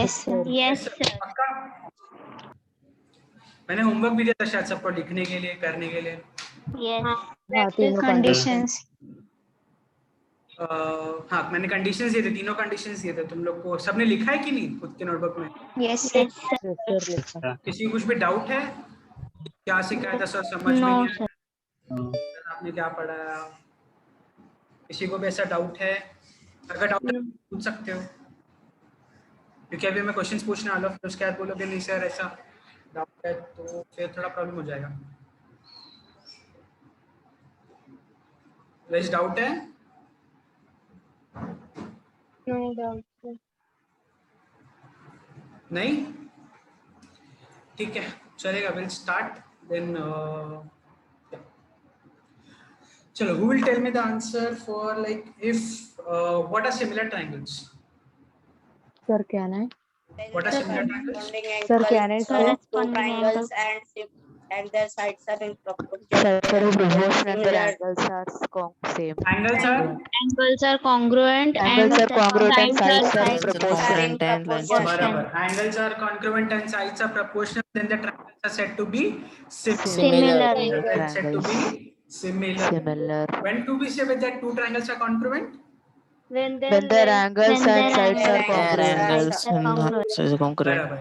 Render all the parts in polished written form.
Yes, sir. Yes, sir. पक्का? मैंने homework भी दिया था शायद सबको लिखने के लिए, करने के लिए। Yes. हाँ, तीनों Conditions. हाँ, मैंने कंडीशंस दिए थे, तीनों कंडीशंस दिए थे तुम लोग को। सबने लिखा है कि नहीं खुद के नोटबुक में? Yes, sir. किसी को कुछ भी डाउट है? क्या सिखाया था सर, समझ में No, नहीं sir. आया? आपने क्या पढ़ाया? किसी को भी ऐसा डाउट है? अगर डाउट है पूछ सकते हो, क्योंकि अभी मैं क्वेश्चंस पूछने वाला हूँ, फिर उसके बाद बोलोगे नहीं सर ऐसा डाउट है, तो फिर थोड़ा प्रॉब्लम हो जाएगा। वैसे डाउट है? No doubt, sir. नहीं? ठीक है, चलेगा। Will start then. चलो, who will tell me the answer for like if what are similar triangles? Sir क्या है? What are similar triangles? Sir क्या है? Corresponding angles. and their sides are in proportion. Sides are proportional, their angles are same. Angles are Angles are congruent Angles are congruent and sides are sides proportional. barabar. Angles are congruent and sides are proportional. Then the triangles are said to be Similar. Said to be similar. When do we say that two triangles are congruent? When their angles and sides are congruent. Barabar.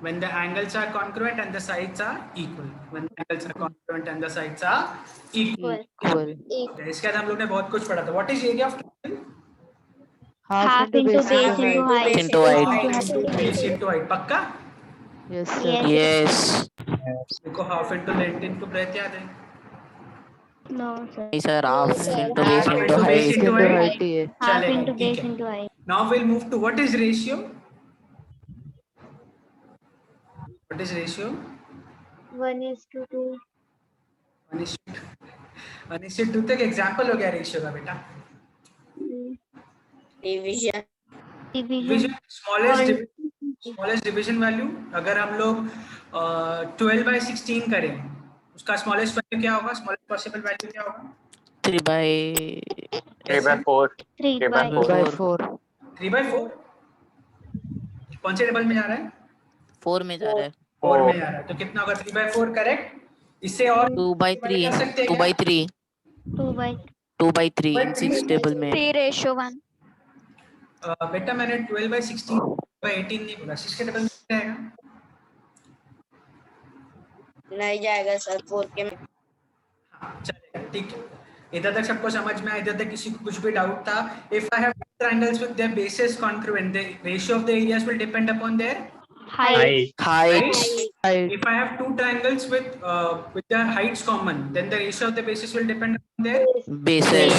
When the angles are congruent and the sides are equal. When the angles are congruent and the sides are equal. इसके बाद हम लोग ने बहुत कुछ पढ़ा था. What is area of triangle? half into base into height. Into height. Base into height. पक्का? Yes, sir. Yes. देखो half into length into breadth याद है? No, sir. Sir, half into base Half into into base height. into height. Half चलेगा, into ठीक base है. into height. Now we'll move to what is ratio? What is ratio? 1:2. 1:2 तक example हो गया ratio का बेटा. Division. Division. Smallest division value अगर हम लोग 12/16 करें, उसका स्मॉलेस्ट वैल्यू क्या होगा? स्मॉलेस्ट पॉसिबल वैल्यू क्या होगा? 3/4. 3/4. 3/4. कौन से टेबल में जा रहा है? 4 में जा रहा है. 4 में जा रहा है, तो कितना होगा? 3/4 करेक्ट. इससे और 2/3. कर सकते हैं क्या? 2/3. 2/3 इन 6 टेबल में. 3:1. बेटा मैंने 12/16/18 नहीं बोला. 6 के टेबल में जाएगा? नहीं जाएगा सर 4 के में. हाँ, चलेगा, ठीक है. इधर तक सबको समझ में आया? इधर तक किसी को कुछ भी डाउट था? If I have triangles with their bases congruent, the ratio of the areas will depend upon their Height. Height. If I have two triangles with their heights common, then the ratio of the bases will depend on their Bases.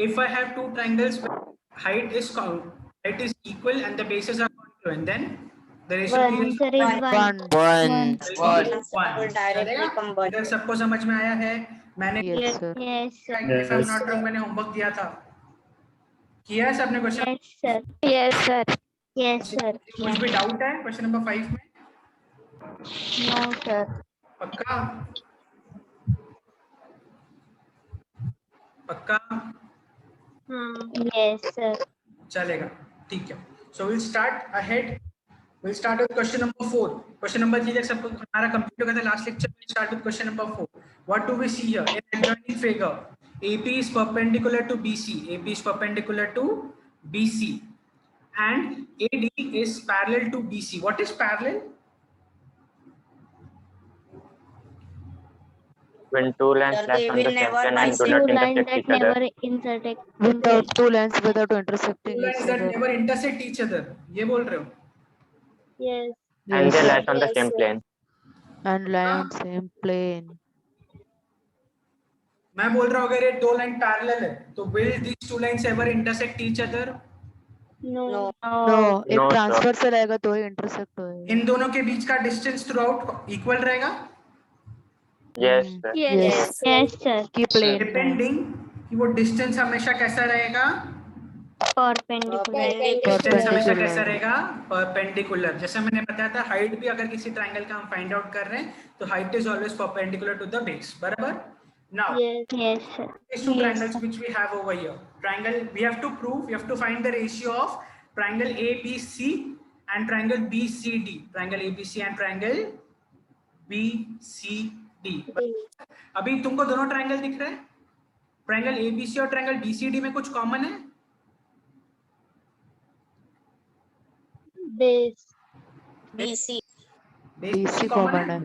If I have two triangles with height is equal and the bases are congruent, then the ratio of the Sir, is 1. 1. Directly combine. इधर सबको समझ में आया है? मैंने Yes, sir. Yes, sir. if I'm not wrong, मैंने homework दिया था. किया है सबने question? Yes, sir. Yes, sir. Yes, sir. कुछ भी डाउट है क्वेश्चन नंबर 5 में? No, sir. पक्का? पक्का? Yes, sir. चलेगा, ठीक है. So we'll start ahead. We'll start with question number 4. Question number 3 तक सब हमारा कंप्लीट हो गया था last lecture. We'll start with question number 4. What do we see here? In adjoining figure, AP is perpendicular to BC. AP is perpendicular to BC, and AD is parallel to BC. What is parallel? When two lines lie on the same plane and do Two not lines intersect that each other. never intersect. Without two lines without intersecting Two lines each that other. never intersect each other. ये बोल रहे हो? Yes. And they Yes, lie on the same plane. and lie on same plane. मैं बोल रहा हूँ अगर ये दो लाइन पैरेलल है, तो will these two lines ever intersect each other? No. No, एक No, sir. ट्रांसफर से रहेगा तो ही इंटरसेक्ट होएगा. इन दोनों के बीच का डिस्टेंस थ्रू आउट इक्वल रहेगा? Yes, sir. Yes. Yes, sir. की प्लेन डिपेंडिंग कि वो डिस्टेंस हमेशा कैसा रहेगा? Perpendicular. डिस्टेंस हमेशा Perpendicular. कैसा रहेगा? परपेंडिकुलर. जैसे मैंने बताया था, हाइट भी अगर किसी ट्रायंगल का हम फाइंड आउट कर रहे हैं, तो height is always perpendicular to the base. बराबर? Now Yes, sir. these two triangles which we have over here, triangle we have to prove, we have to find the ratio of triangle ABC and triangle BCD, triangle ABC and triangle BCD. अभी तुमको दोनों triangle दिख रहे हैं? Triangle ABC और triangle BCD में कुछ common है? Base BC. BC कॉमन है.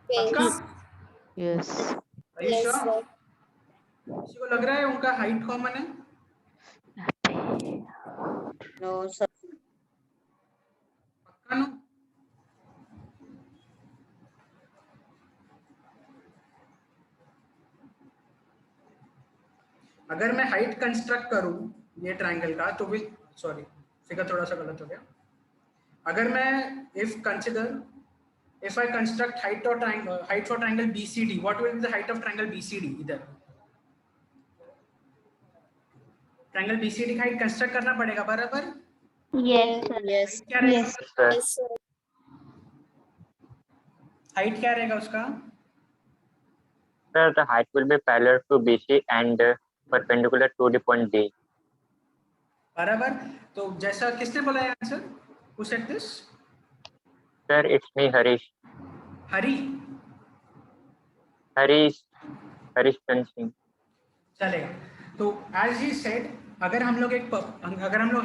पक्का? Yes. Are you sure? किसी को लग रहा है उनका हाइट कॉमन है? No, sir. पक्का नो? अगर मैं हाइट कंस्ट्रक्ट करूं ये ट्रायंगल का तो भी सॉरी फिगर थोड़ा सा गलत हो गया. अगर मैं if I construct height for triangle BCD, what will be the height of triangle BCD? इधर ट्रायंगल BCD का हाइट कंस्ट्रक्ट करना पड़ेगा बराबर. Yes sir. Yes. क्या रहेगा? Sir. Yes, sir. हाइट क्या रहेगा उसका? Sir, the height will be parallel to BC and perpendicular to the point D. बराबर. तो जैसा किसने बोला है answer? Who said this? Sir, it's me, Harish. Hari. Harish Singh. चलेगा. तो as he said, अगर हम लोग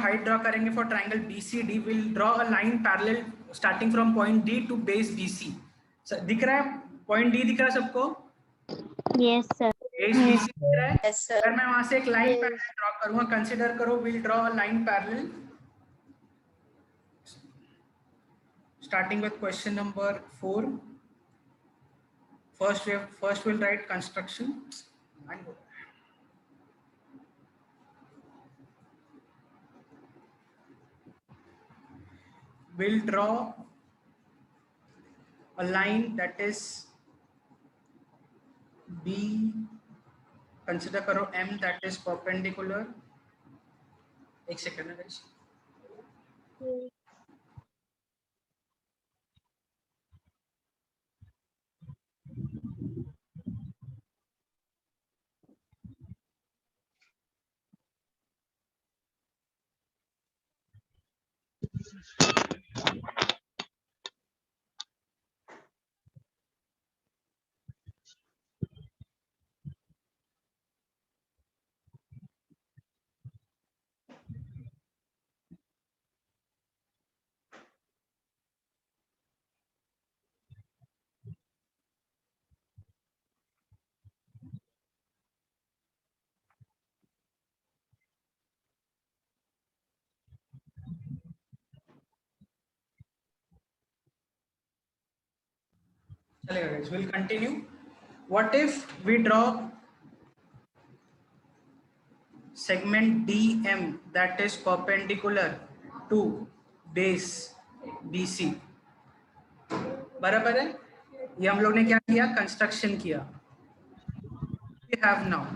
हाइट ड्रॉ करेंगे for triangle BCD, will draw a line parallel starting from point D to base BC. दिख रहा है? Point D दिख रहा है सबको? Yes sir. बेस BC दिख रहा है? Yes, sir. अगर मैं वहां से एक लाइन पैरेलल ड्रॉ करूंगा, कंसीडर करो, will draw a line parallel starting with question number 4. First we'll write construction. We'll draw a line that is B, consider करो M, that is perpendicular. एक second है guys. चलेगा guys, we'll continue. What if we draw segment DM that is perpendicular to base BC? बराबर है? ये हम लोग ने क्या किया? कंस्ट्रक्शन किया. We have now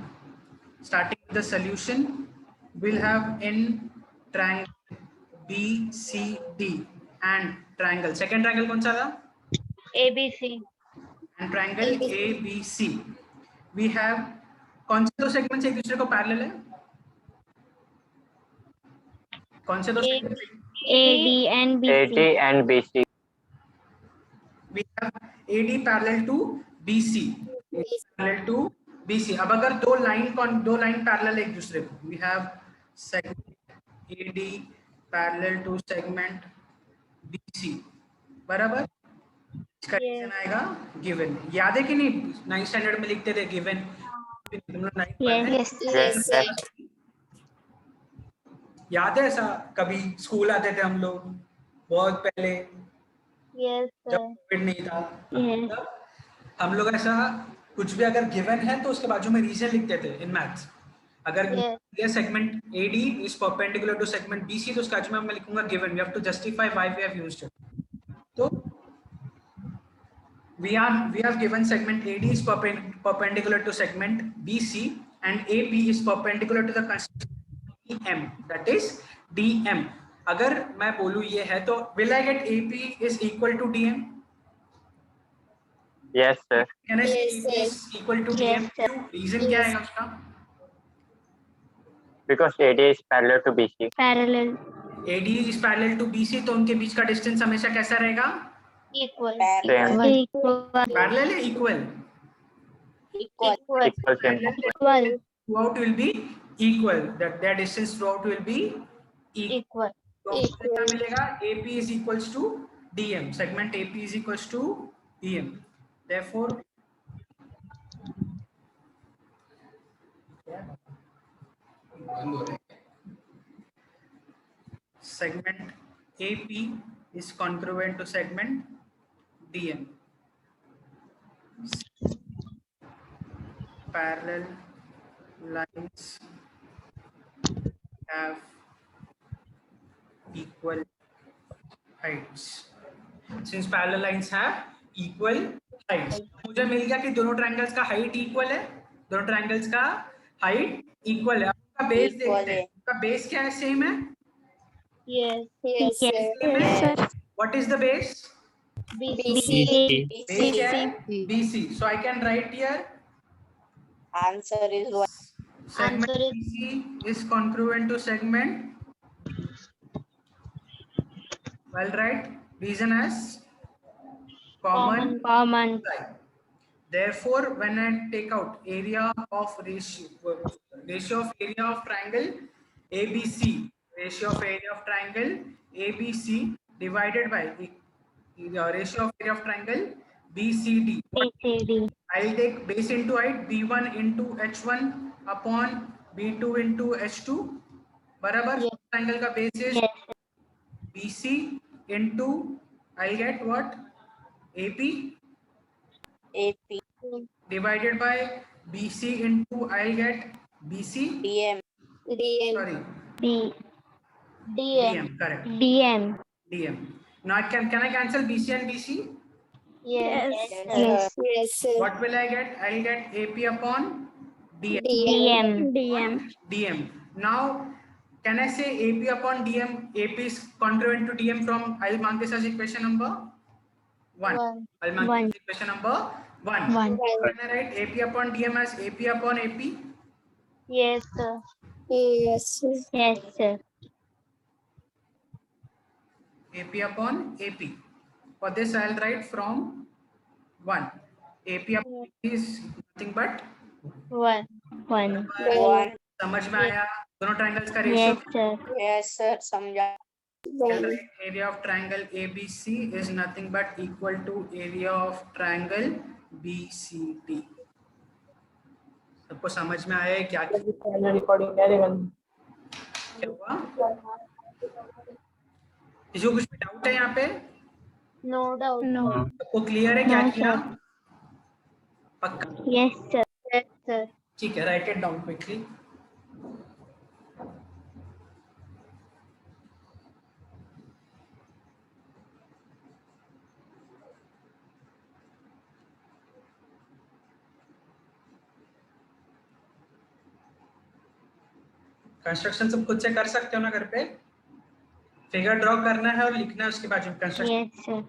starting with the solution. We'll have in triangle BCD and triangle. Second triangle कौन सा था? ABC. And triangle ABC. We have कौन से दो सेगमेंट्स एक दूसरे को पैरेलल है? कौन से दो segments? AD and BC. AD and BC. We have AD parallel to BC. Parallel to BC. अब अगर दो लाइन पैरेलल एक दूसरे को, we have segment AD parallel to segment BC. बराबर? इसका रीजन आएगा गिवन. याद है कि नहीं? 9th स्टैंडर्ड में लिखते थे गिवन. तुम लोग 9th पढ़े? Yes, sir. याद है ऐसा? कभी स्कूल आते थे हम लोग बहुत पहले, यस जब सर. कोविड नहीं था. Yes. तब हम लोग ऐसा कुछ भी अगर गिवन है तो उसके बाजू में रीजन लिखते थे इन मैथ्स. अगर ये segment AD is perpendicular to segment BC तो उसके बाजू में मैं लिखूंगा given. We have to justify why we have used it. तो we have given segment AD is perpendicular to segment BC and AP is perpendicular to the construction DM, that is DM. अगर मैं बोलूं ये है तो will I get AP is equal to DM? Yes, sir. Can I say AP is equal to DM? Yes, sir. Reason क्या है उसका? Because AD is parallel to BC. Parallel. AD is parallel to BC, तो उनके बीच का distance हमेशा कैसा रहेगा? Equal. Same. Equal. Parallel है equal? Equal. Equal, same. Equal. Throughout will be equal. That their distance throughout will be equal. Equal. तो आपको क्या मिलेगा? AP is equals to DM. Segment AP is equals to DM. Therefore, segment AP is congruent to segment DM. Parallel lines have equal heights. Since parallel lines have equal heights, मुझे मिल गया कि दोनों triangles का height equal है, दोनों triangles का height equal है। उनका बेस देखते हैं, उनका बेस क्या है? सेम है? Yes. Yes, sir. सेम है। What is the base? BC. Base क्या है? BC. BC. So I can write here Answer is 1. segment Answer is- BC is congruent to segment. Well, right. Reason as common Common. side. Therefore, when I take out area of ratio of area of triangle ABC, ratio of area of triangle ABC divided by the ratio of area of triangle BCD. BCD. I'll take base into height B1 into H1 upon B2 into H2. बराबर? Yes. Triangle का base is Yes. BC into I'll get what? AP AP. divided by BC into I'll get BC. DM. Sorry, D. DM. DM. Correct. DM. DM. Now can I cancel BC and BC? Yes. Yes. Yes. What will I get? I'll get AP upon DM. DM. DM. Now can I say AP upon DM? AP is congruent to DM from I'll mark this as equation number 1. One. I'll mark One. this equation number 1. One. Can I write AP upon DM as AP upon AP? Yes, sir. Yes, sir. AP upon AP. For this, I'll write from 1. AP upon AP is nothing but One. 1. समझ में आया? दोनों triangles का ratio. Yes, sir. Yes, sir. समझा. Area of triangle ABC is nothing but equal to area of triangle BCD. सबको समझ में आया है क्या हुआ? किसी को कुछ डाउट है यहाँ पे? No doubt. No. सबको क्लियर है क्या No, किया? sir. पक्का? Yes, sir. Yes, sir. ठीक है, right it down quickly. Construction सब खुद से कर सकते हो ना घर पे? फिगर ड्रॉ करना है और लिखना है उसके बाद construction. Yes, sir.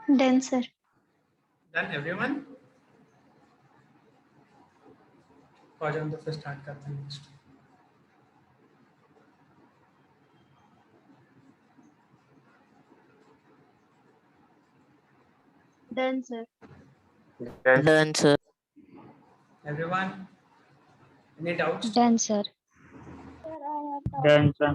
Done, sir. Done, everyone? और हम तो फिर स्टार्ट करते हैं next. Done, sir. Done. sir. Everyone? Any doubts? Done, sir. Done, sir.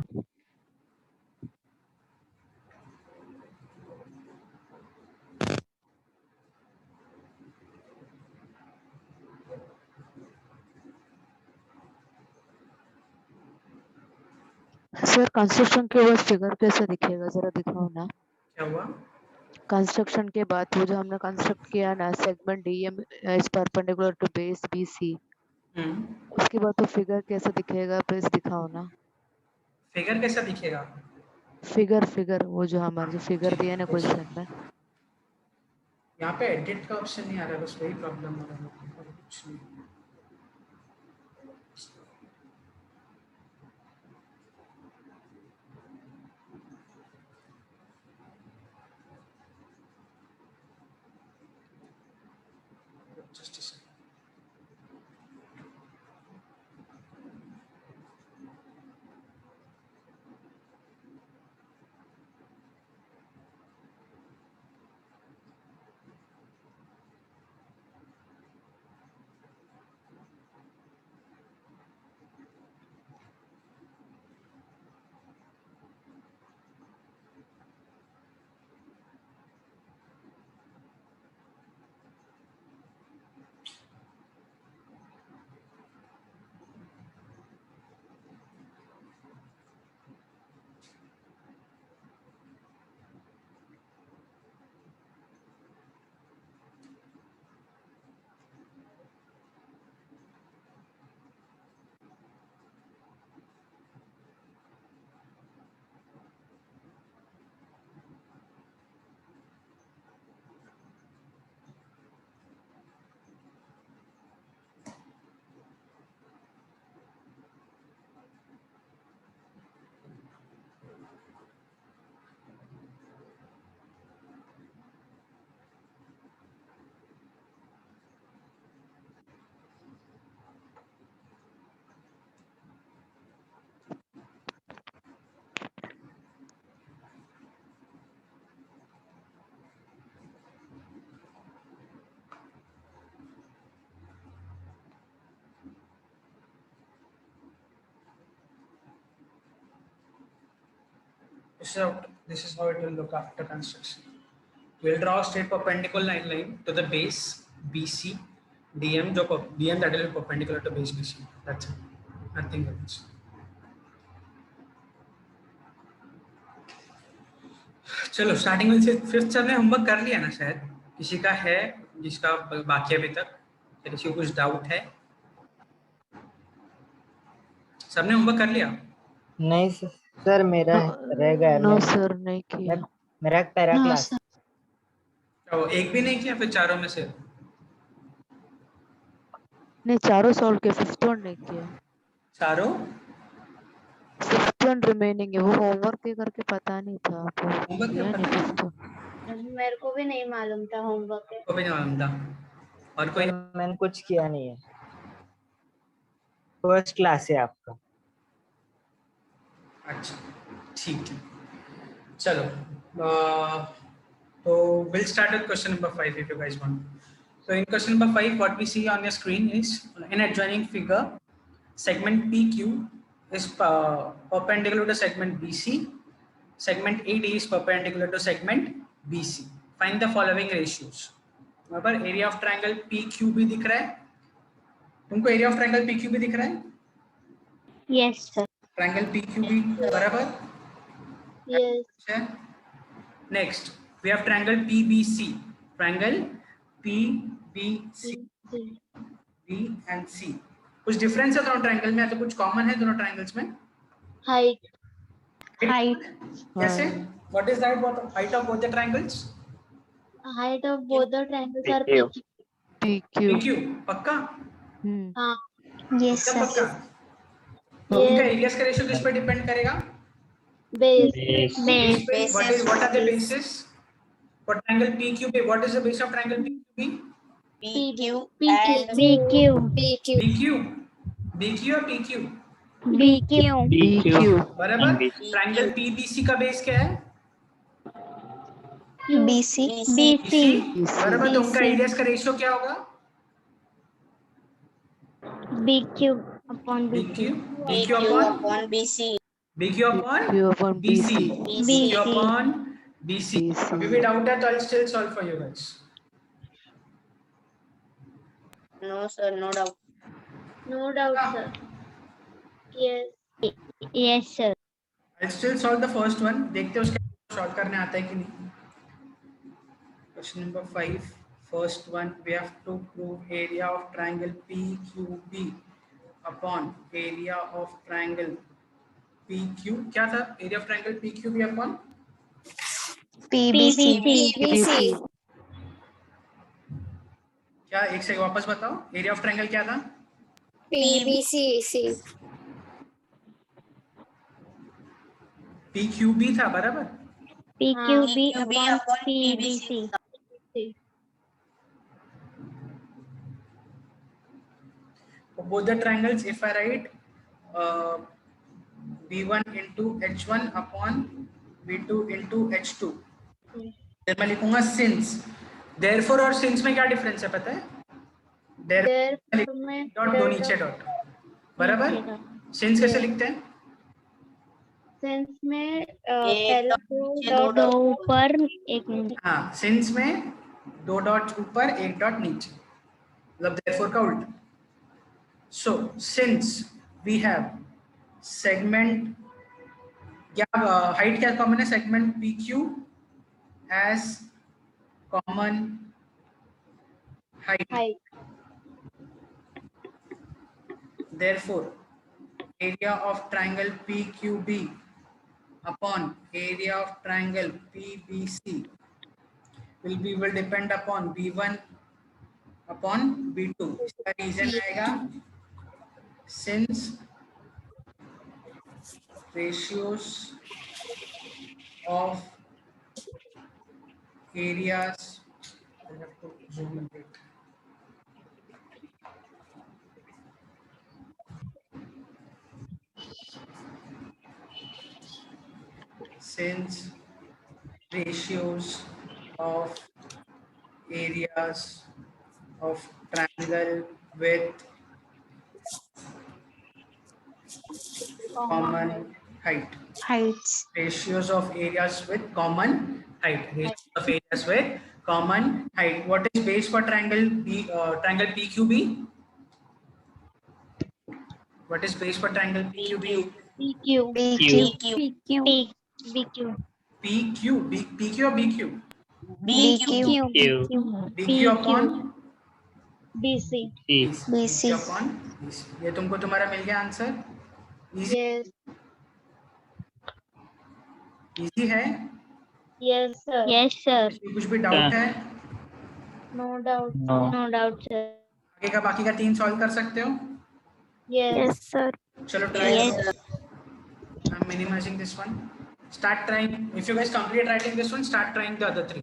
Sir construction के बाद फिगर कैसे दिखेगा जरा दिखाओ ना. क्या हुआ? कंस्ट्रक्शन के बाद वो जो हमने कंस्ट्रक्ट किया ना segment DM is perpendicular to base BC, उसके बाद तो फिगर कैसे दिखेगा प्लीज दिखाओ ना. फिगर कैसा दिखेगा? फिगर वो जो हमारे जो फिगर दिया ना क्वेश्चन में. यहाँ पे एडिट का ऑप्शन नहीं आ रहा है, बस वही प्रॉब्लम हो रहा है. और कुछ नहीं. Just a second. This is how it will look after construction. We'll draw a straight perpendicular line to the base BC, DM that will be perpendicular to base BC. That's it. Nothing else. चलो starting में से fifth sir ने homework कर लिया ना शायद. किसी का है जिसका बाकी अभी तक, किसी को कुछ डाउट है? सबने होमवर्क कर लिया? नहीं सर मेरा रह गया. नो सर नहीं किया. मेरा पैरा क्लास. तो एक भी नहीं किया फिर चारों में से? नहीं चारों सॉल्व किया, फिफ्थ वन नहीं किया. चारों? फिफ्थ वन रिमेनिंग है, वो होमवर्क के करके पता नहीं था. होमवर्क क्या नहीं पता? फिफ्थ वन मेरे को भी नहीं मालूम था होमवर्क है. को भी नहीं मालूम था. और कोई? मैंने कुछ किया नहीं है. फर्स्ट क्लास है आपका. अच्छा ठीक है. चलो तो we'll start with question number 5 if you guys want. So in question number 5 what we see on your screen is in adjoining figure segment PQ is perpendicular to segment BC, segment AD is perpendicular to segment BC. Find the following ratios. बराबर. Area of triangle PQB दिख रहा है तुमको? Area of triangle PQB दिख रहा है? Yes sir. Triangle PQB बराबर. Yes. Next we have triangle PBC. Triangle PBC, B and C. कुछ डिफरेंस है दोनों ट्रायंगल में या तो कुछ कॉमन है दोनों ट्रायंगल्स में? हाइट. कैसे? What is that? What height of both the triangles? Height of both the triangles are PQ. PQ. पक्का? हाँ. Yes एकदम sir. पक्का. तो उनका एरियाज का रेशियो किस पर डिपेंड करेगा? Base. Base. What are the bases? For triangle PQB, what is the base of triangle PQB? PQ PQ. and BQ. BQ. BQ or PQ? BQ. BQ बराबर. BQ. Triangle PBC का base क्या है? BC. BC. बराबर. तो उनका areas का ratio क्या होगा? BQ upon BQ. BC. BQ BQ upon upon BC. BQ upon BQ upon BC. BC BQ upon BC. BC. अभी भी डाउट है तो I'll still solve for you guys. No sir, no doubt. No doubt, sir. Yes. Yes, sir. I'll still solve the first one. देखते हैं उसका solve करने आता है कि नहीं. Question number 5. First one, we have to prove area of triangle PQB upon area of triangle PQ. क्या था? Area of triangle PQB upon PBC. PBC क्या? एक सेकंड वापस बताओ. एरिया ऑफ ट्रायंगल क्या था? PBC. PQB था. बराबर. PQB PQB upon upon PBC. For both the triangles, if I write B1 into H1 upon B2 into H2, फिर मैं लिखूंगा since. Therefore और since में क्या डिफरेंस है पता है? Therefore में डॉट दो नीचे डॉट. बराबर. since कैसे लिखते हैं? सेंस में एक पहले डॉट दो ऊपर एक नीचे. हाँ, since में दो डॉट ऊपर एक डॉट नीचे, मतलब therefore का उल्टा. So since we have segment, क्या हाइट क्या कॉमन है? Segment PQ as common height. Therefore, area of triangle PQB upon area of triangle PBC will depend upon B1 upon B2. इसका रीजन आएगा since ratios of areas. I have to zoom in it. Since ratios of areas of triangle with common height. Heights. Ratios of areas with common height. Ratios of areas with common height. What is base for triangle triangle PQB? What is base for triangle PQB? PQ. PQ. BQ. PQ. PQ or BQ? BQ. BQ upon BC. BC upon BC. ये तुमको तुम्हारा मिल गया answer. Easy. Yes. Easy है. Yes, sir. Yes, sir. कुछ भी doubt है? No doubt. No doubt, sir. बाकी का 3 सॉल्व कर सकते हो? Yes, sir. चलो ट्राई Yes. करो. I'm minimizing this one. Start trying. If you guys complete writing this one, start trying the other 3.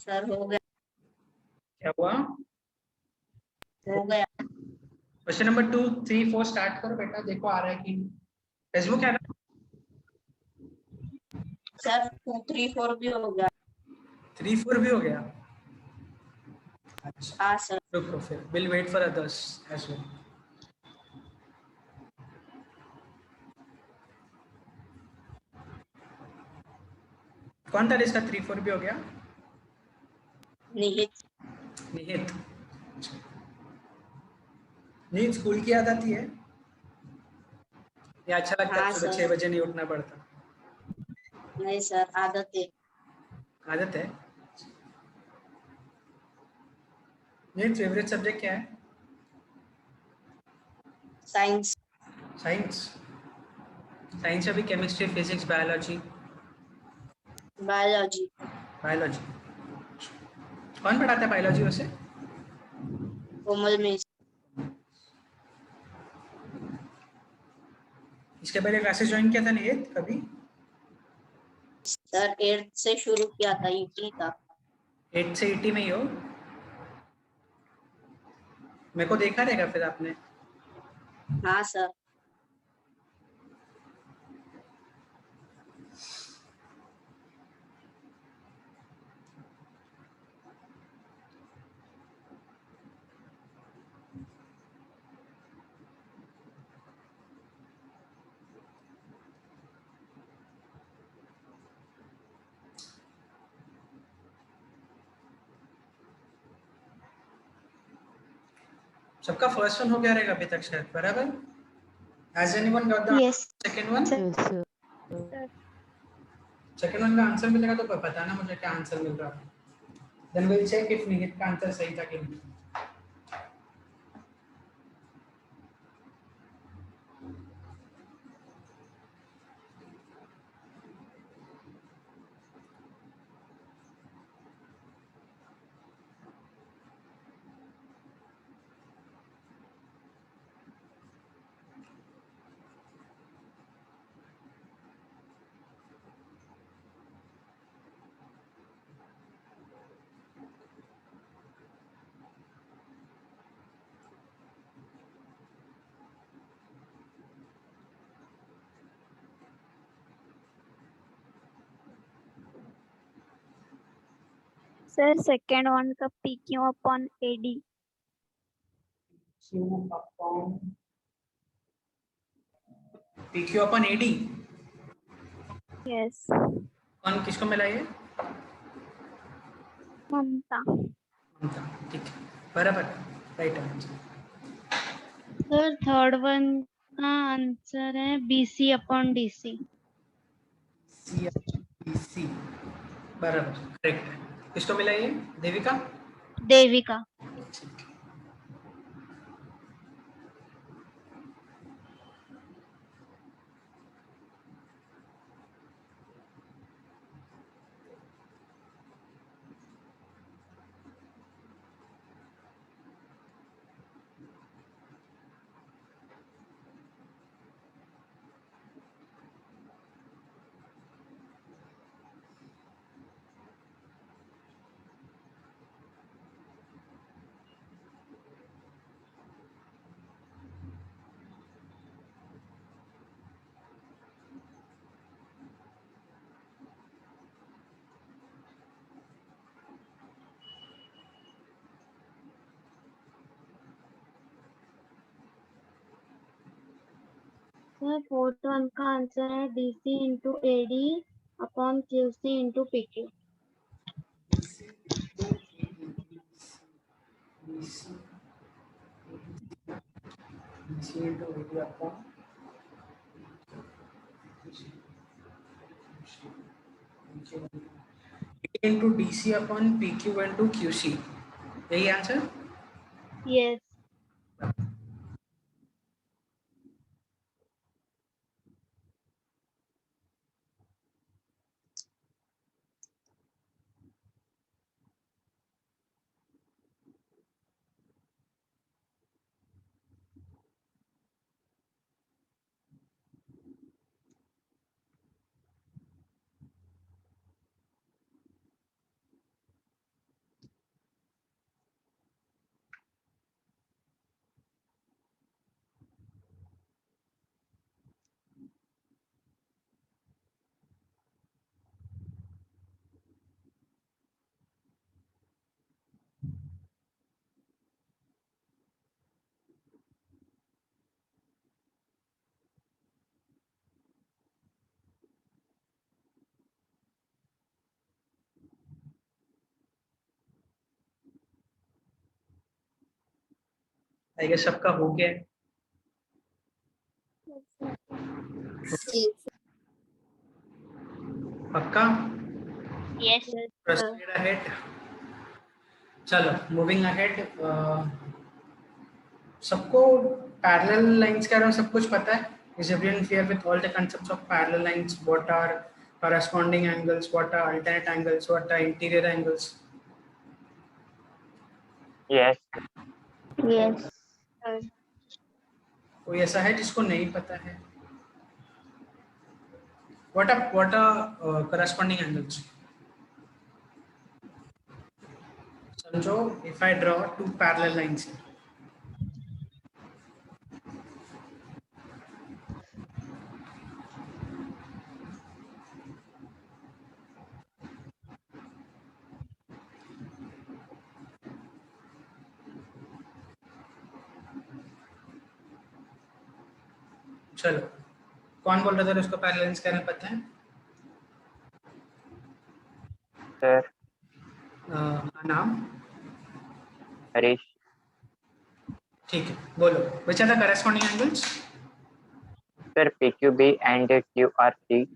Sir हो गया. क्या हुआ? क्वेश्चन नंबर 2, 3, 4 स्टार्ट करो बेटा, देखो आ रहा है कि फेसबुक है ना? सर 2 3 4 भी हो गया। 3 4 भी हो गया। अच्छा हाँ सर। रुको फिर, will wait for others as well. कौन था जिसका 3 4 भी हो गया? निहित। निहित। निहित स्कूल की याद आती है या अच्छा लगता है हाँ सुबह सर। 6 बजे नहीं उठना पड़ता? नहीं सर, आदत है। आदत है। निहित फेवरेट सब्जेक्ट क्या है? साइंस। साइंस। साइंस अभी chemistry, physics, biology? Biology. Biology. कौन पढ़ाता है बायोलॉजी वैसे? कोमल में। इसके पहले क्लासेस ज्वाइन किया था निहित कभी? सर 8th से शुरू किया था, ईटी था। 8 से 80 में ही हो? मेरे को देखा रहेगा फिर आपने। हाँ सर। सबका फर्स्ट वन हो गया रहेगा अभी तक शायद, बराबर? Has anyone got the Yes, second one? sir. Yes, sir. Second one का आंसर मिलेगा तो बताना मुझे क्या आंसर मिल रहा है। देन विल चेक इफ निहित का आंसर सही था कि नहीं। Sir, second one का PQ upon AD. PQ अपन AD? Yes. कौन किसको मिला ये? ममता. ममता। ठीक है, बराबर, right answer. Sir third one का आंसर है BC अपॉन DC. सी बराबर, करेक्ट है। किसको मिला ये? देविका? देविका. ठीक है। सर फोर्थ वन का आंसर है DC into AD upon QC into PQ. into DC upon PQ into QC, यही आंसर? Yes. आई गेस सबका हो गया है। पक्का? Yes, sir. Proceed ahead. चलो मूविंग अहेड। सबको पैरेलल लाइंस के बारे में सब कुछ पता है? Is everyone clear with all the concepts of parallel lines? What are corresponding angles? What are alternate angles? What are interior angles? Yes. Yes. कोई ऐसा है जिसको नहीं पता है? What are corresponding angles? समझो, if I draw two parallel lines here. चलो, कौन बोल रहा था उसको पैरेलल लाइंस कहना पता है? Sir. नाम? हरीश. ठीक है, बोलो। Which are the corresponding angles? Sir, PQB and QRC.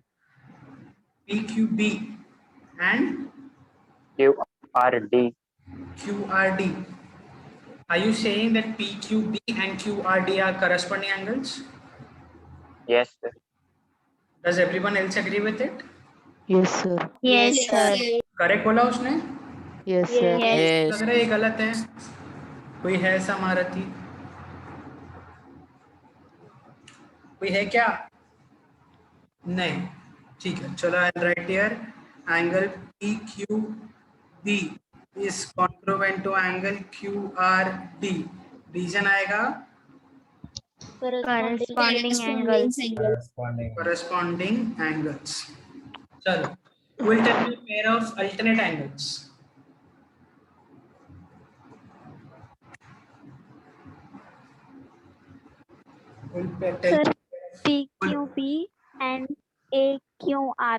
PQB and QRD. QRD. Are you saying that PQB and QRD are corresponding angles? Yes, sir. Does everyone else agree with it? Yes, sir. Yes, sir. Correct बोला उसने? Yes, sir. Yes. लग रहा है ये गलत है। कोई है ऐसा महारथी? कोई है क्या? नहीं। ठीक है, चलो I write here angle PQB is congruent to angle QRD. Reason आएगा Corresponding angles. corresponding angles. चलो, we'll tell you a pair of alternate angles. We'll tell Sir, PQB and AQR.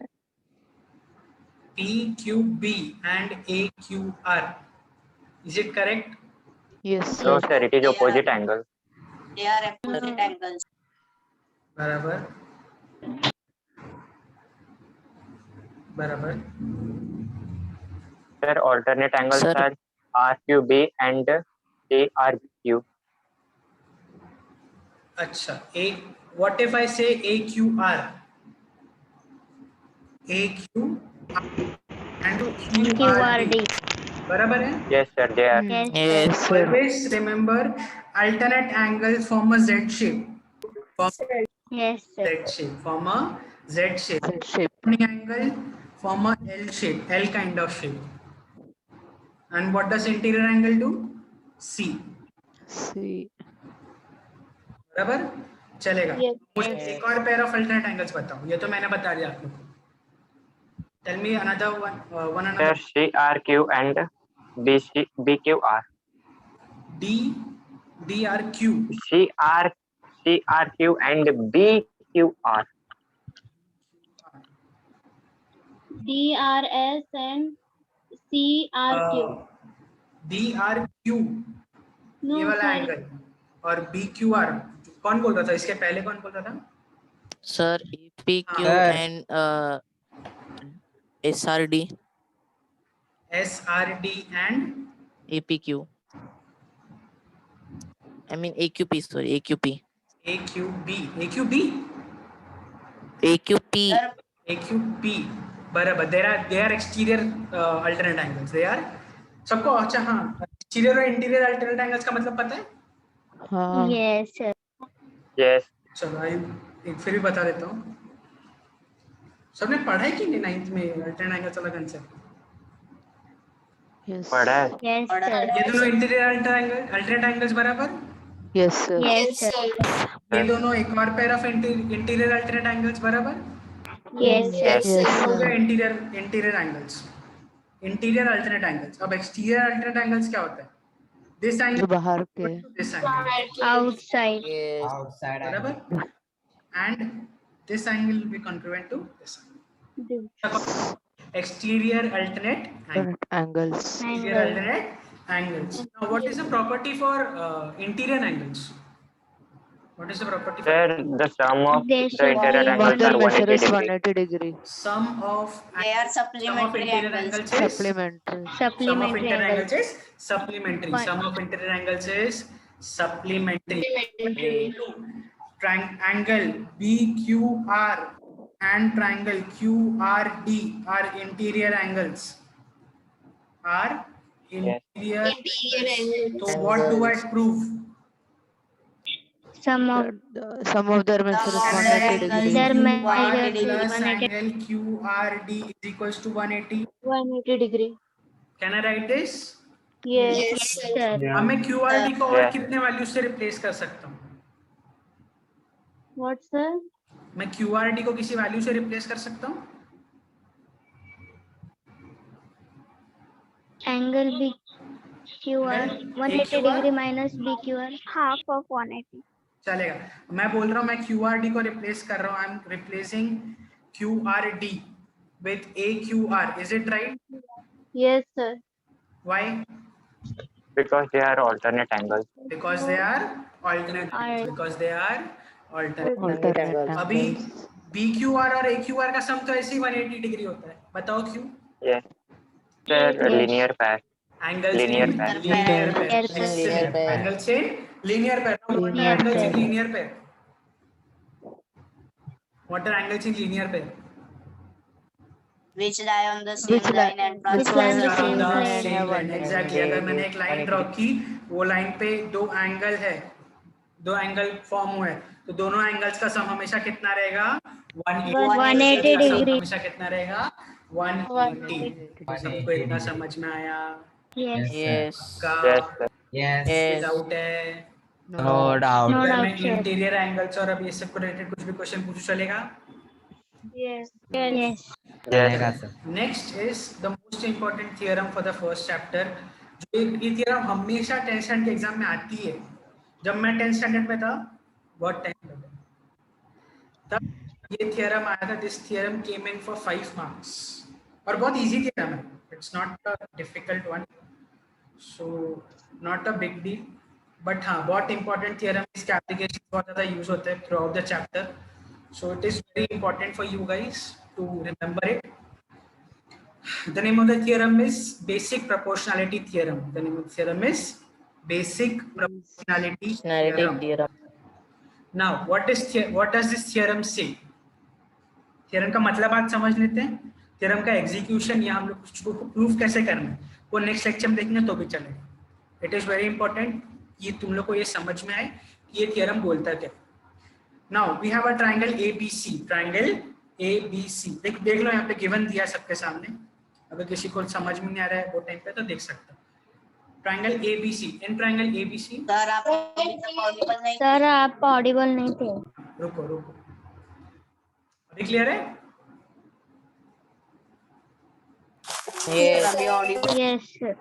PQB and AQR. Is it correct? Yes, No, sir. sir. It is opposite angle. They are opposite angles. बराबर बराबर। Sir, alternate angles Sir. are RQB and ARQ. अच्छा, what if I say AQR? AQ and QRD. बराबर है? Yes, sir. They are. Yes, sir. Always remember, alternate angles form a Z shape. Yes, sir. Z shape. Form a Z shape. Z shape. Corresponding angle form a L shape, L kind of shape. And what does interior angle do? C. See. बराबर? चलेगा। Yes. मुझे एक और pair of alternate angles बताओ। ये तो मैंने बता दिया आप लोगों को। Tell me another one. One Sir, another. CRQ and BQR. DRQ. CRQ and BQR. DRS and CRQ. DRQ No, ये वाला sir. एंगल और BQR कौन बोल रहा था? इसके पहले कौन बोल रहा था? Sir, APQ Sir. and SRD. SRD and APQ. I mean AQP. Sorry, AQP. AQB. AQB. AQP. AQP. बराबर। They are exterior alternate angles. They are सबको अच्छा हाँ exterior और interior alternate angles का मतलब पता है? हाँ. Yes, sir. Yes. चलो एक फिर भी बता देता हूँ। सबने पढ़ा है कि नहीं 9th में alternate angles वाला concept? Yes. पढ़ा है? Yes, Order. sir. ये दोनों interior alternate angles बराबर? Yes, sir. Yes, sir. ये दोनों एक और pair of interior alternate angles बराबर? Yes, sir. Yes. Yes, हो sir. गया interior angles, interior alternate angles। अब exterior alternate angles क्या होता है? This जो angle बाहर के. this angle Outside. Yes. Outside. बराबर, and this angle will be congruent to this angle। exterior alternate angle, Angles. exterior alternate angles. Now, what is the property for interior angles? What is the property for Sir, the sum of They the should interior be angles Their are 180 measure is degree. 180 degree. sum of They are supplementary interior angles. angles is Supplementary. sum of supplementary interior angles. angles is supplementary. Fine. Sum of interior angles is supplementary. Angle BQR and triangle QRD are interior angles. Are interior angles. So what do I prove? Some of Some of their measure is Sum of 180 their degree. their QR measures is plus 180 angle QRD is equals to 180. 180 degree. Can I write this? Yes, sir. अब मैं QRD को और Yeah. कितने value से replace कर सकता हूँ? What, sir? मैं QRD को किसी वैल्यू से रिप्लेस कर सकता हूँ? Angle BQR 180 degree minus BQR. half of 180. चलेगा. मैं बोल रहा हूँ मैं QRD को रिप्लेस कर रहा हूँ. I am replacing QRD with AQR. Is it right? Yes, sir. Why? Because they are alternate angles. Because they are alternate. Because they are alternate. Alternate अभी angles. BQR और AQR का सम तो ऐसे ही 180 degree होता है. बताओ क्यों? Yes. Sir, linear pair. Angle Linear chain, pair. linear pair. Yes, sir. Linear pair. Angle chain, linear pair. Now, what are Linear angles in pair. linear pair? What are angles in linear pair? Which lie on the Which same line- line and which transverse line Which the are same on the line. same have line. 180. Exactly. अगर मैंने एक line draw की, वो line पे दो angle है, दो angle form हुए, तो दोनों एंगल्स का सम हमेशा कितना रहेगा? 180 का सम degree. हमेशा कितना रहेगा? 180. सबको इतना समझ में आया? Yes. Yes. का Yes, sir. Yes. डाउट है? No doubt. No अगर doubt, मैं sir. इंटीरियर एंगल्स और अभी इससे रिलेटेड कुछ भी क्वेश्चन पूछूं चलेगा? Yes. Yes. चलेगा sir. Next is the most important theorem for the first chapter. जो ये थियरम हमेशा 10th स्टैंडर्ड के एग्जाम में आती है. जब मैं 10th स्टैंडर्ड में था, बहुत टाइम लगा, तब ये थियरम आया था. This theorem came in for 5 marks और बहुत इजी थियरम है. It's not a difficult one, so not a big deal, but हाँ बहुत इंपॉर्टेंट थियरम. इसके एप्लीकेशन बहुत ज़्यादा यूज होते हैं through out the chapter. So it is very important for you guys to remember it. The name of the theorem is basic proportionality theorem. The name of the theorem is basic proportionality Personality theorem. theorem. Now, what does this theorem say? Theorem का मतलब आज समझ लेते हैं. Theorem का execution या हम लोग उसको proof कैसे करना है, वो next lecture में देखेंगे तो भी चलेगा. It is very important कि तुम लोग को ये समझ में आए कि ये theorem बोलता क्या. Now we have a triangle ABC. Triangle ABC. देख लो यहाँ पे गिवन दिया सबके सामने. अगर किसी को समझ में नहीं आ रहा है वो टाइम पे तो देख सकता है. Triangle ABC. In triangle ABC. Sir आप audible नहीं. Sir, आप audible नहीं थे. रुको. अभी क्लियर है? Yes. अभी audible. Yes, sir.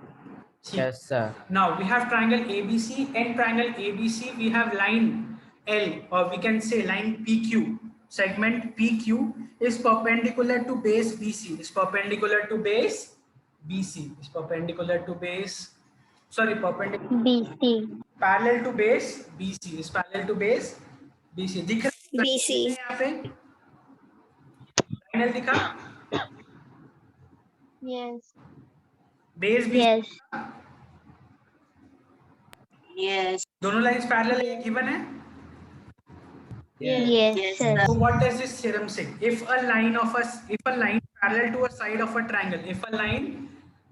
Yes sir. Now we have triangle ABC. In triangle ABC we have line L, or we can say line PQ. Segment PQ is perpendicular to base BC. Is perpendicular to base BC. Is perpendicular to base. Sorry, perpendicular. BC. Parallel to base BC. Is parallel to base BC. दिख रहा है BC. यहाँ पे? Line L दिखा? Yes. Base BC. Yes. Yes. दोनों lines parallel है, given है. Yes, Yes, sir. sir. So what does this theorem say? If a line parallel to a side of a triangle, if a line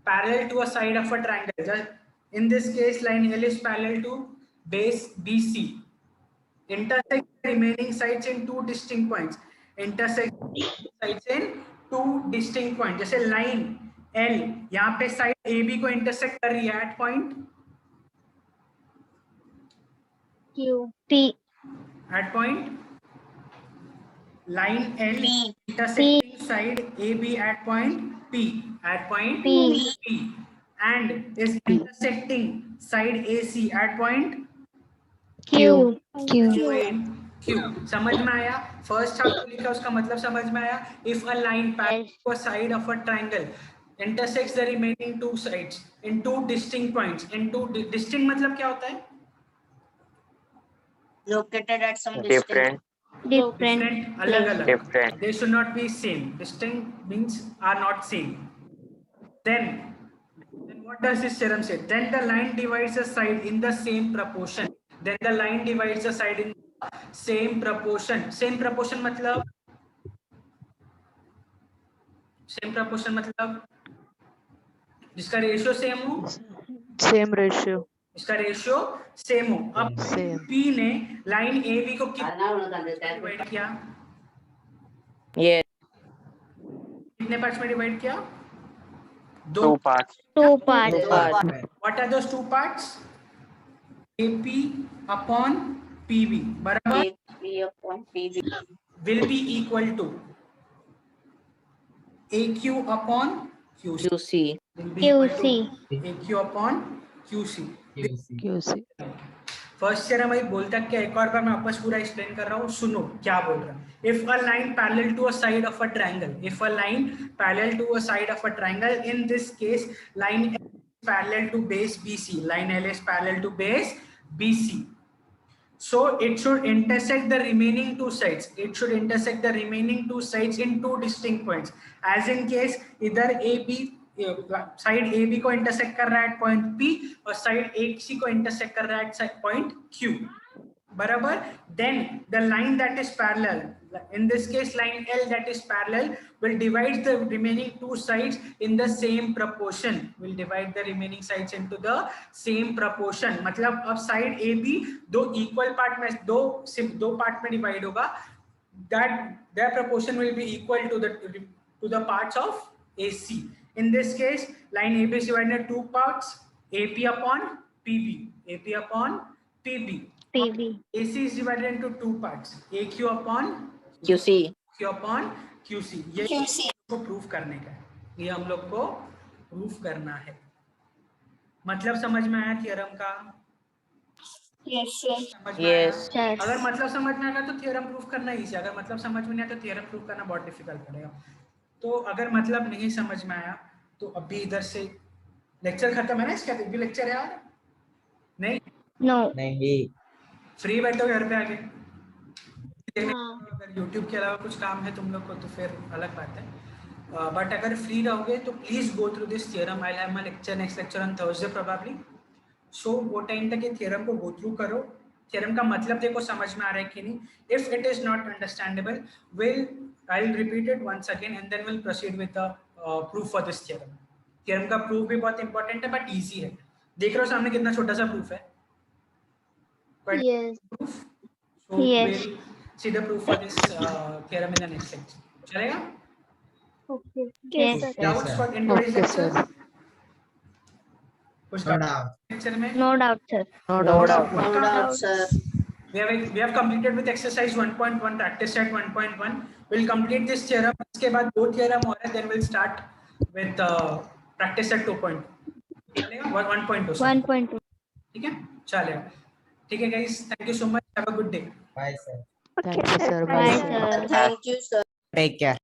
parallel to a side of a triangle, just in this case line L is parallel to base BC, intersect the remaining sides in two distinct points. Intersect sides in two distinct points. जैसे line L यहाँ पे side AB को intersect कर रही है at point Q. P. at point. Line L P. intersecting side AB at point P. At point P. P. And is intersecting side AC at point Q. Q. समझ में आया? First half लिखा उसका मतलब समझ में आया? If a line parallel to a side of a triangle intersects the remaining two sides in two distinct points. In two distinct मतलब क्या होता है? Located at some distance. different, Different अलग place. अलग. different, They should not be same. Distinct means are not same. Then what does this theorem say? Then the line divides the side in the same proportion. Then the line divides the side in same proportion. Same proportion मतलब जिसका ratio same हो, same ratio, इसका ratio same हो. अब same. P ने line AB को कितने divide किया? Yes. कितने पार्ट्स में डिवाइड किया? दो. two parts, Two parts. Two parts. What are those two parts? AP upon PB बराबर AP upon PB. will be equal to AQ upon QC. QC. Will be equal QC. to AQ upon QC. QC. First theorem भाई बोलता क्या, एक और बार मैं वापस पूरा explain कर रहा हूँ, सुनो क्या बोल रहा है. If a line parallel to a side of a triangle, if a line parallel to a side of a triangle, in this case line L is parallel to base BC, line L is parallel to base BC, so it should intersect the remaining two sides. It should intersect the remaining two sides in two distinct points. As in case इधर AB side AB को intersect कर रहा है point P और side AC को intersect कर रहा है पॉइंट Q बराबर. Then the line that is parallel, in this case line L that is parallel, will divide the remaining two sides in the same proportion. Will divide the remaining sides into the same proportion. मतलब अब side AB दो equal part में दो part में divide होगा. That their proportion will be equal to the parts of AC. In this case, line AB is divided into two parts, AP upon PB, AP upon PB. PB. AC is divided into two parts, AQ upon QC. Q upon QC. ये QC. को proof करने का है, ये हम लोग को proof करना है. मतलब समझ में आया थ्योरम का? Yes, sir. समझ में आया? Yes. Yes. अगर मतलब समझ में आएगा तो थ्योरम प्रूफ करना इजी, अगर मतलब समझ में नहीं आया तो थ्योरम प्रूफ करना बहुत डिफिकल्ट पड़ेगा. तो अगर मतलब नहीं समझ में आया तो अभी इधर से लेक्चर खत्म है ना, इसका भी लेक्चर है यार? नहीं No. नहीं. फ्री बैठो घर पे आके. हाँ. अगर YouTube के अलावा कुछ काम है तुम लोग को तो फिर अलग बात है, बट अगर फ्री रहोगे तो please go through this theorem. I have my lecture, next lecture on Thursday probably. So वो टाइम तक ये थ्योरम को गो थ्रू करो. थ्योरम का मतलब देखो समझ में आ रहा है कि नहीं. If it is not understandable, I'll repeat it once again and then we'll proceed with the proof for this theorem. Theorem का proof भी बहुत important है but easy है. देख रहे हो सामने कितना छोटा सा proof है? Quite Yes. proof. So Yes. we'll see the proof for this theorem in the next lecture. चलेगा? Okay. Yes. Doubts for in today's Okay, lecture? sir. कुछ No doubt doubt. lecture में? No doubt, sir. No No doubt. doubt. No doubt, sir. We have completed with exercise 1.1, practice set 1.1. We'll complete this theorem. इसके बाद दो theorem और है, then we'll start with practice set 2.2. चलेगा? 1.2. 1.2. ठीक है? चलेगा. ठीक है guys. Thank you so much. Have a good day. Bye, sir. Thank you, sir. Bye, Bye, sir. sir. Thank you, sir. Take care.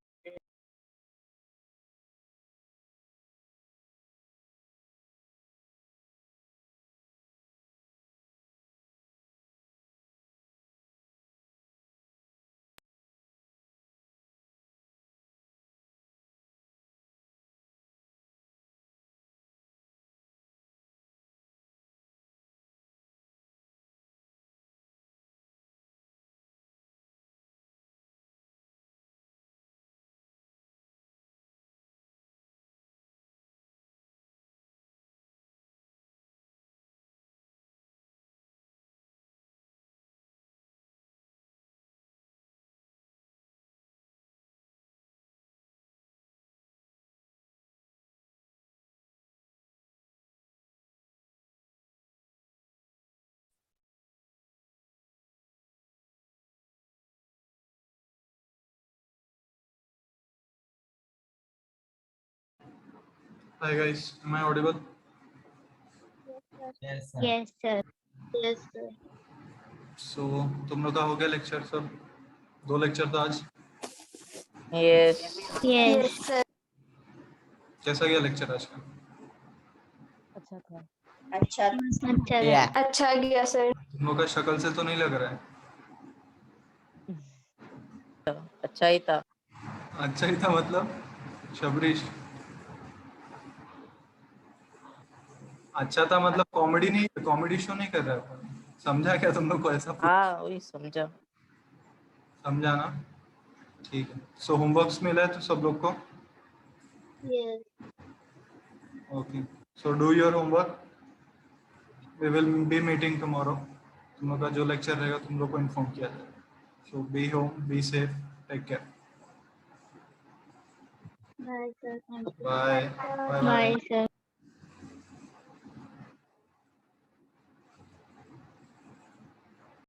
Hi guys, am I audible? Yes, sir. Yes, sir. Yes, sir. So तुम लोग का हो गया lecture सब? 2 lecture था आज. Yes. Yes. कैसा गया लेक्चर आज का? अच्छा था। अच्छा अच्छा Yeah. अच्छा गया सर। तुम लोग का शक्ल से तो नहीं लग रहा है। अच्छा ही था। अच्छा ही था मतलब शबरीश, अच्छा था मतलब कॉमेडी नहीं, कॉमेडी शो नहीं कर रहा था। समझा क्या तुम लोग को? ऐसा हाँ वही समझा। समझा ना? ठीक है। सो होमवर्क्स मिला है तो सब लोग को? Yes. Okay, so do your homework. We will be meeting tomorrow. तुम लोग का जो लेक्चर रहेगा तुम लोग को इन्फॉर्म किया जाएगा। So be home, be safe, take care, Bye, sir. Thank you. Bye Bye, sir. Bye Bye, sir.